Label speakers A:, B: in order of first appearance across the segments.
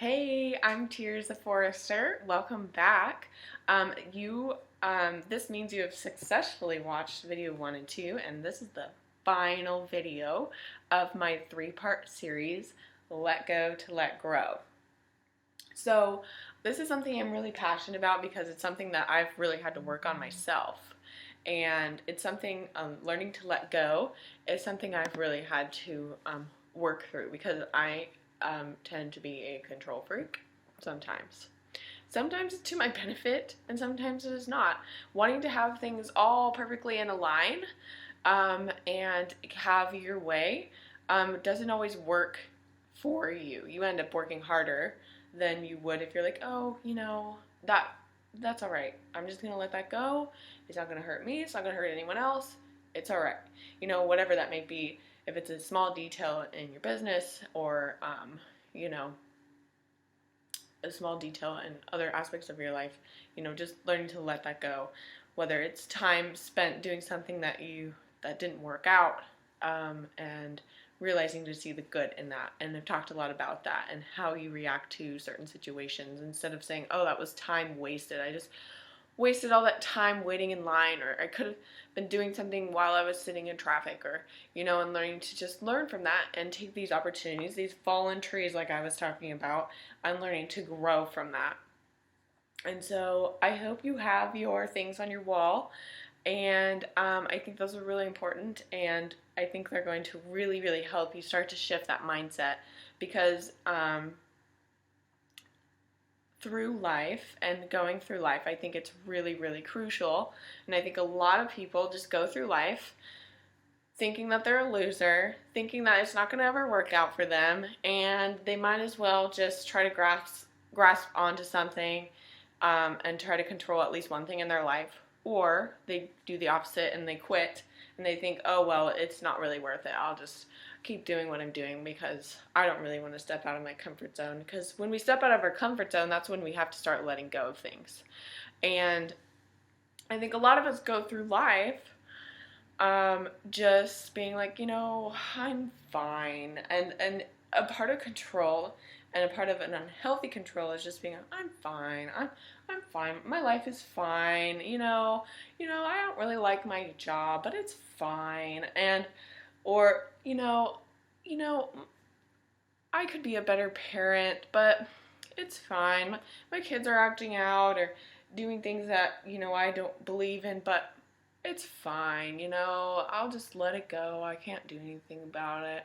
A: Hey, I'm Tears the Forester. Welcome back. This means you have successfully watched video 1 and 2, and this is the final video of my 3-part series, Let Go to Let Grow. So, this is something I'm really passionate about because it's something that I've really had to work on myself. And it's something, learning to let go is something I've really had to work through because I tend to be a control freak sometimes. Sometimes it's to my benefit, and sometimes it is not. Wanting to have things all perfectly in a line and have your way doesn't always work for you. You end up working harder than you would if you're like, oh, that's all right. I'm just gonna let that go. It's not gonna hurt me. It's not gonna hurt anyone else. It's all right. Whatever that may be. If it's a small detail in your business or a small detail in other aspects of your life, just learning to let that go. Whether it's time spent doing something that didn't work out, and realizing to see the good in that. And I've talked a lot about that and how you react to certain situations instead of saying, oh, that was time wasted. I just wasted all that time waiting in line, or I could have been doing something while I was sitting in traffic, or and learning to just learn from that and take these opportunities, these fallen trees like I was talking about. I'm learning to grow from that. And so I hope you have your things on your wall, and I think those are really important, and I think they're going to really, really help you start to shift that mindset because through life and going through life, I think it's really, really crucial. And I think a lot of people just go through life thinking that they're a loser, thinking that it's not going to ever work out for them, and they might as well just try to grasp onto something and try to control at least one thing in their life. Or they do the opposite and they quit and they think, oh, well, it's not really worth it. I'll just keep doing what I'm doing because I don't really want to step out of my comfort zone. Because when we step out of our comfort zone, that's when we have to start letting go of things. And I think a lot of us go through life just being like, I'm fine. And a part of control and a part of an unhealthy control is just being, I'm fine. I'm fine. My life is fine. I don't really like my job, but it's fine. Or I could be a better parent, but it's fine. My kids are acting out or doing things that, I don't believe in, but it's fine. I'll just let it go. I can't do anything about it.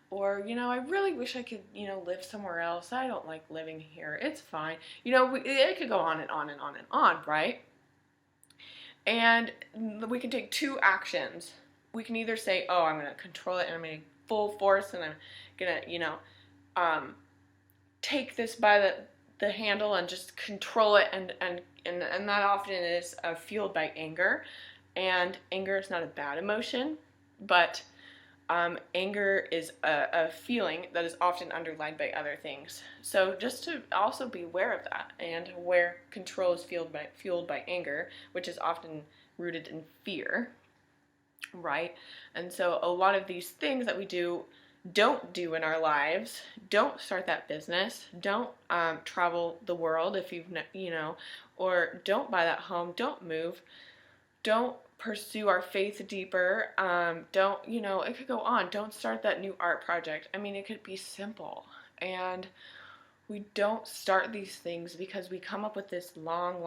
A: Or, I really wish I could, live somewhere else. I don't like living here. It's fine. It could go on and on and on and on, right? And we can take two actions. We can either say, oh, I'm going to control it and I'm going to full force and I'm going to, take this by the handle and just control it. And that often is fueled by anger. And anger is not a bad emotion, but anger is a feeling that is often underlined by other things. So just to also be aware of that, and where control is fueled by anger, which is often rooted in fear, right? And so a lot of these things that we don't do in our lives, don't start that business, don't travel the world if you've, or don't buy that home, don't move, don't pursue our faith deeper, don't, it could go on, don't start that new art project. I mean, it could be simple. And we don't start these things because we come up with this long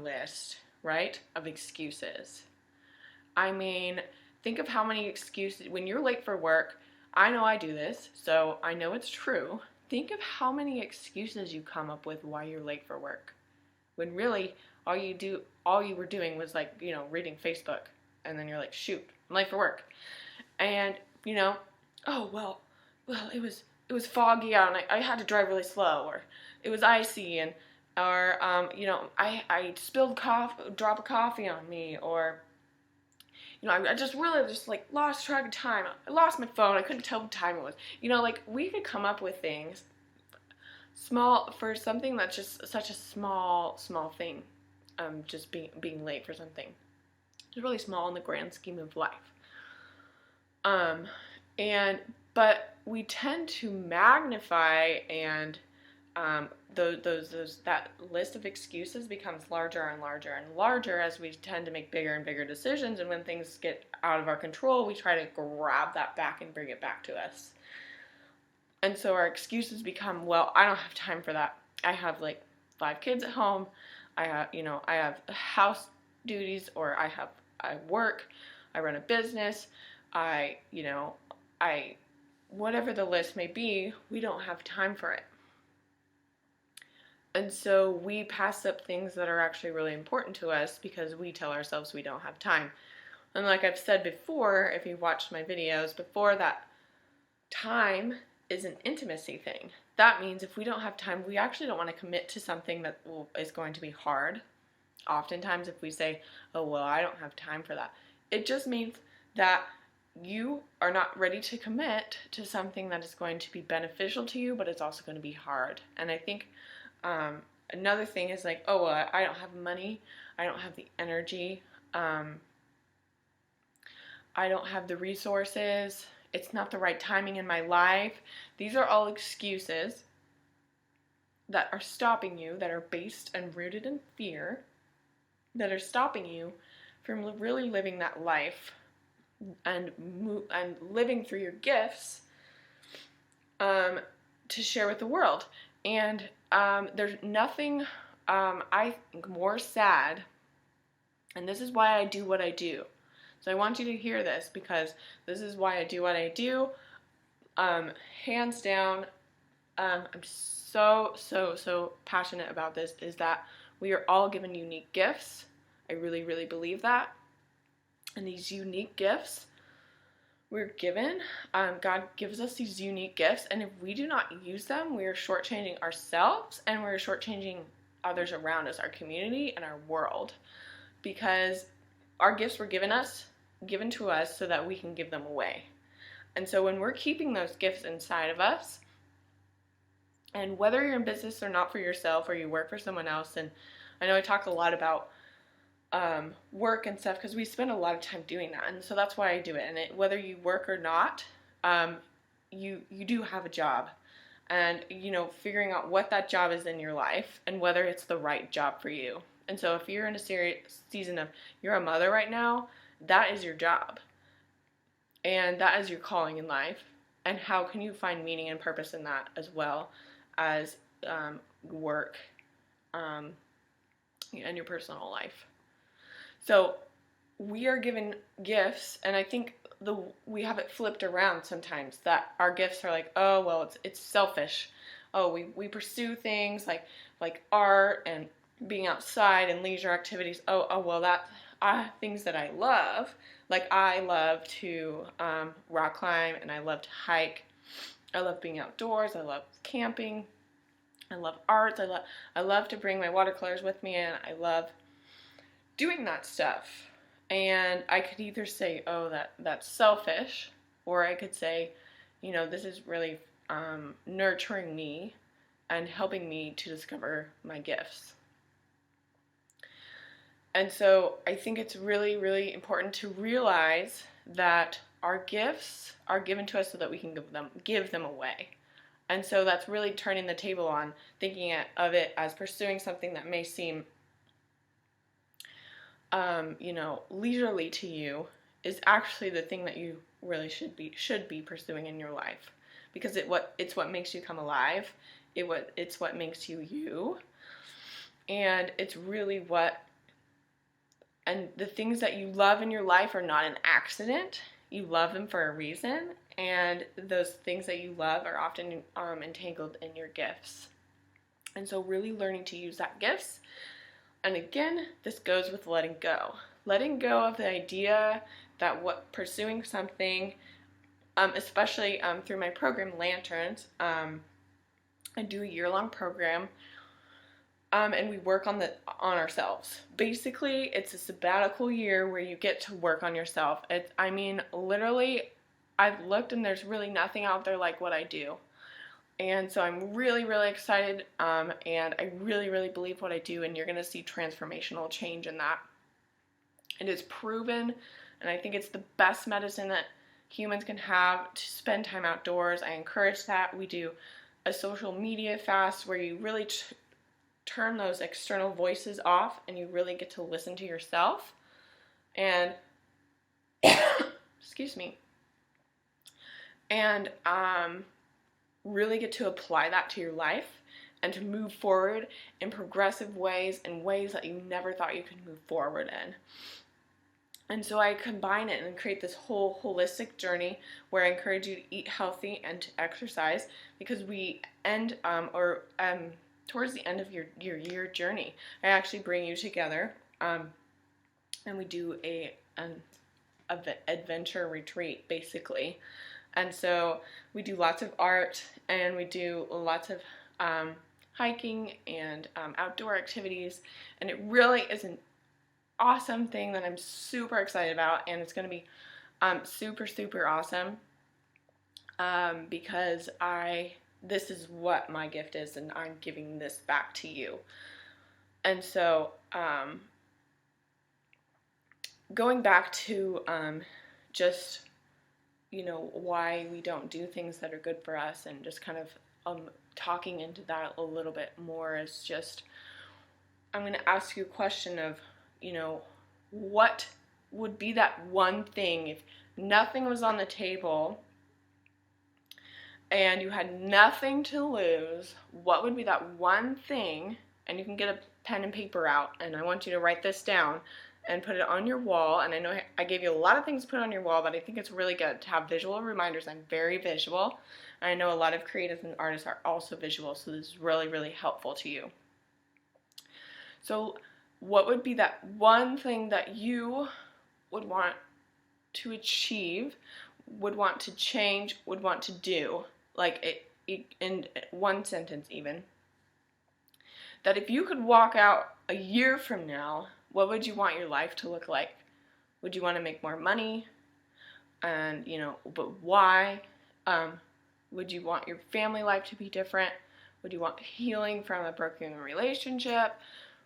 A: list, right, of excuses. I mean, think of how many excuses, when you're late for work, I know I do this, so I know it's true. Think of how many excuses you come up with why you're late for work. When really, all you were doing was reading Facebook, and then you're like, shoot, I'm late for work. And, oh, well, it was foggy out, and I had to drive really slow, or it was icy, or I spilled a drop of coffee on me, or, I just really lost track of time. I lost my phone. I couldn't tell what time it was. We could come up with things small for something that's just such a small thing. Just being late for something. It's really small in the grand scheme of life. But we tend to magnify, and that list of excuses becomes larger and larger and larger as we tend to make bigger and bigger decisions. And when things get out of our control, we try to grab that back and bring it back to us. And so our excuses become, well, I don't have time for that. I have like 5 kids at home. I have house duties, or I work. I run a business. Whatever the list may be, we don't have time for it. And so we pass up things that are actually really important to us because we tell ourselves we don't have time. And like I've said before, if you've watched my videos before, that time is an intimacy thing. That means if we don't have time, we actually don't want to commit to something that is going to be hard. Oftentimes if we say, oh, well, I don't have time for that, it just means that you are not ready to commit to something that is going to be beneficial to you, but it's also going to be hard. And I think another thing is like, oh, well, I don't have money, I don't have the energy, I don't have the resources, it's not the right timing in my life. These are all excuses that are stopping you, that are based and rooted in fear, that are stopping you from really living that life and living through your gifts to share with the world. And there's nothing I think more sad, and this is why I do what I do. So I want you to hear this, because this is why I do what I do. Hands down, I'm so passionate about this, is that we are all given unique gifts. I really, really believe that. And these unique gifts we're given, God gives us these unique gifts, and if we do not use them, we are shortchanging ourselves, and we're shortchanging others around us, our community and our world, because our gifts were given to us so that we can give them away. And so when we're keeping those gifts inside of us, and whether you're in business or not for yourself, or you work for someone else, and I know I talk a lot about work and stuff because we spend a lot of time doing that, and so that's why I do it. And whether you work or not, you do have a job, and figuring out what that job is in your life and whether it's the right job for you. And so if you're in a serious season of you're a mother right now, that is your job, and that is your calling in life. And how can you find meaning and purpose in that, as well as work and your personal life? So we are given gifts, and I think we have it flipped around sometimes, that our gifts are like, oh, well, it's selfish. Oh, we pursue things like art and being outside and leisure activities. Oh, well, that things that I love. Like I love to rock climb, and I love to hike. I love being outdoors. I love camping. I love arts. I love to bring my watercolors with me, and I love doing that stuff. And I could either say, oh, that's selfish, or I could say, this is really nurturing me and helping me to discover my gifts. And so I think it's really, really important to realize that our gifts are given to us so that we can give them away. And so that's really turning the table on thinking of it as pursuing something that may seem leisurely to you, is actually the thing that you really should be pursuing in your life, because it's what makes you come alive. It's what makes you you, and it's really and the things that you love in your life are not an accident. You love them for a reason, and those things that you love are often entangled in your gifts. And so really learning to use that gifts. And again, this goes with letting go. Letting go of the idea that pursuing something, especially through my program, Lanterns, I do a year-long program, and we work on ourselves. Basically, it's a sabbatical year where you get to work on yourself. Literally, I've looked and there's really nothing out there like what I do. And so I'm really, really excited, and I really, really believe what I do, and you're going to see transformational change in that. It is proven, and I think it's the best medicine that humans can have to spend time outdoors. I encourage that. We do a social media fast where you really turn those external voices off and you really get to listen to yourself and excuse me, and really get to apply that to your life and to move forward in progressive ways, in ways that you never thought you could move forward in. And so I combine it and create this whole holistic journey where I encourage you to eat healthy and to exercise, because we end towards the end of your year journey, I actually bring you together and we do an adventure retreat basically. And so we do lots of art and we do lots of hiking and outdoor activities, and it really is an awesome thing that I'm super excited about, and it's going to be super awesome because this is what my gift is, and I'm giving this back to you. And so going back to just, you know, why we don't do things that are good for us, and just kind of talking into that a little bit more, is just, I'm going to ask you a question of, you know, what would be that one thing if nothing was on the table and you had nothing to lose? What would be that one thing? And you can get a pen and paper out, and I want you to write this down and put it on your wall. And I know I gave you a lot of things to put on your wall, but I think it's really good to have visual reminders. I'm very visual. I know a lot of creatives and artists are also visual, so this is really helpful to you. So what would be that one thing that you would want to achieve, would want to change, would want to do, like in one sentence even, that if you could walk out a year from now, what would you want your life to look like? Would you want to make more money? And, you know, but why? Would you want your family life to be different? Would you want healing from a broken relationship?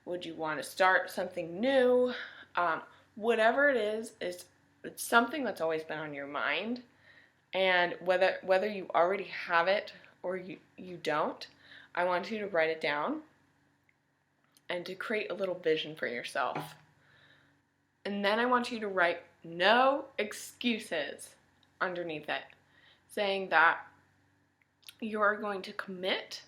A: Would you want to start something new? Whatever it is, it's something that's always been on your mind. And whether you already have it or you don't, I want you to write it down and to create a little vision for yourself. And then I want you to write no excuses underneath it, saying that you're going to commit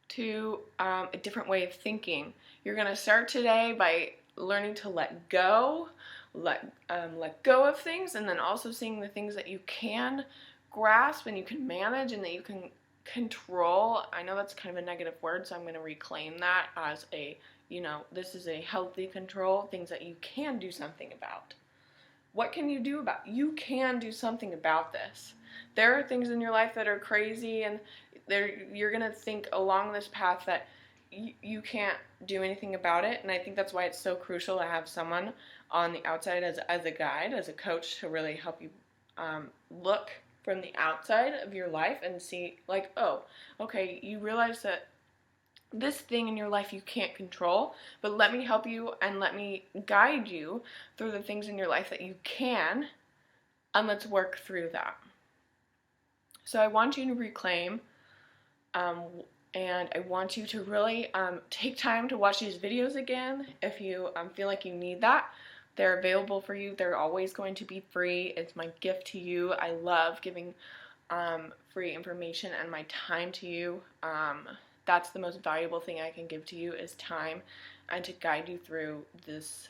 A: to a different way of thinking. You're going to start today by learning to let go of things, and then also seeing the things that you can grasp and you can manage and that you can control. I know that's kind of a negative word, so I'm going to reclaim that as a, you know, this is a healthy control, things that you can do something about. What can you do about? You can do something about this. There are things in your life that are crazy, and you're going to think along this path that you can't do anything about it. And I think that's why it's so crucial to have someone on the outside as a guide, as a coach, to really help you look from the outside of your life and see, like, oh, okay, you realize that this thing in your life you can't control, but let me help you and let me guide you through the things in your life that you can, and let's work through that. So I want you to reclaim, and I want you to really take time to watch these videos again if you feel like you need that. They're available for you. They're always going to be free. It's my gift to you. I love giving free information and my time to you. That's the most valuable thing I can give to you, is time, and to guide you through this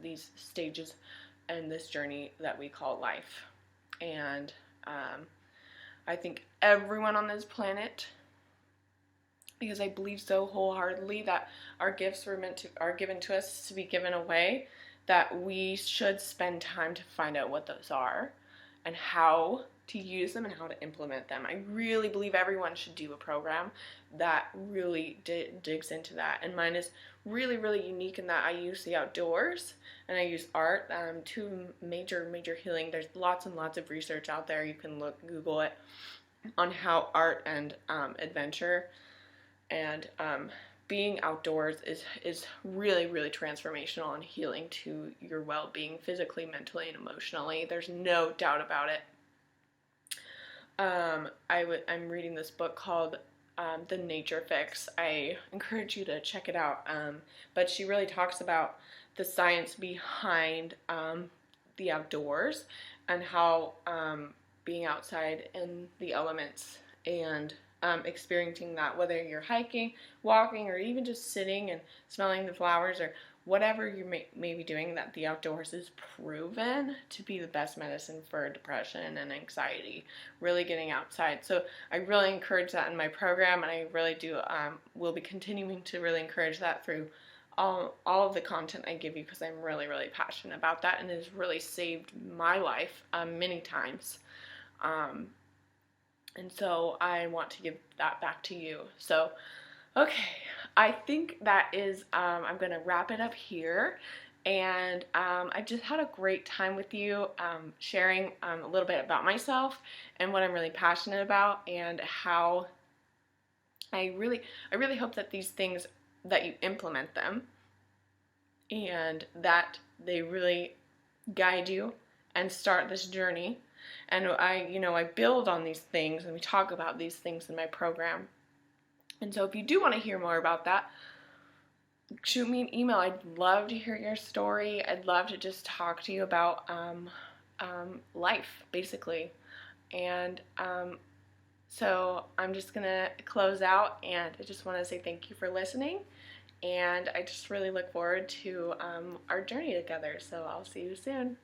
A: these stages and this journey that we call life. And I think everyone on this planet, because I believe so wholeheartedly that our gifts are given to us to be given away, that we should spend time to find out what those are and how to use them and how to implement them. I really believe everyone should do a program that really digs into that. And mine is really unique in that I use the outdoors and I use art. Two major healing. There's lots and lots of research out there. You can Google it on how art and adventure and being outdoors is really transformational and healing to your well-being, physically, mentally, and emotionally. There's no doubt about it. I'm reading this book called The Nature Fix. I encourage you to check it out. But she really talks about the science behind the outdoors and how being outside in the elements and experiencing that, whether you're hiking, walking, or even just sitting and smelling the flowers or whatever you may be doing, that the outdoors is proven to be the best medicine for depression and anxiety, really getting outside. So I really encourage that in my program, and I really do will be continuing to really encourage that through all of the content I give you, because I'm really, really passionate about that, and it has really saved my life many times. And so I want to give that back to you. So, okay, I think that is, I'm going to wrap it up here. And I just had a great time with you, sharing a little bit about myself and what I'm really passionate about, and how I really hope that these things, that you implement them, and that they really guide you and start this journey. And I build on these things, and we talk about these things in my program. And so if you do want to hear more about that, shoot me an email. I'd love to hear your story. I'd love to just talk to you about life, basically. And so I'm just going to close out, and I just want to say thank you for listening. And I just really look forward to our journey together. So I'll see you soon.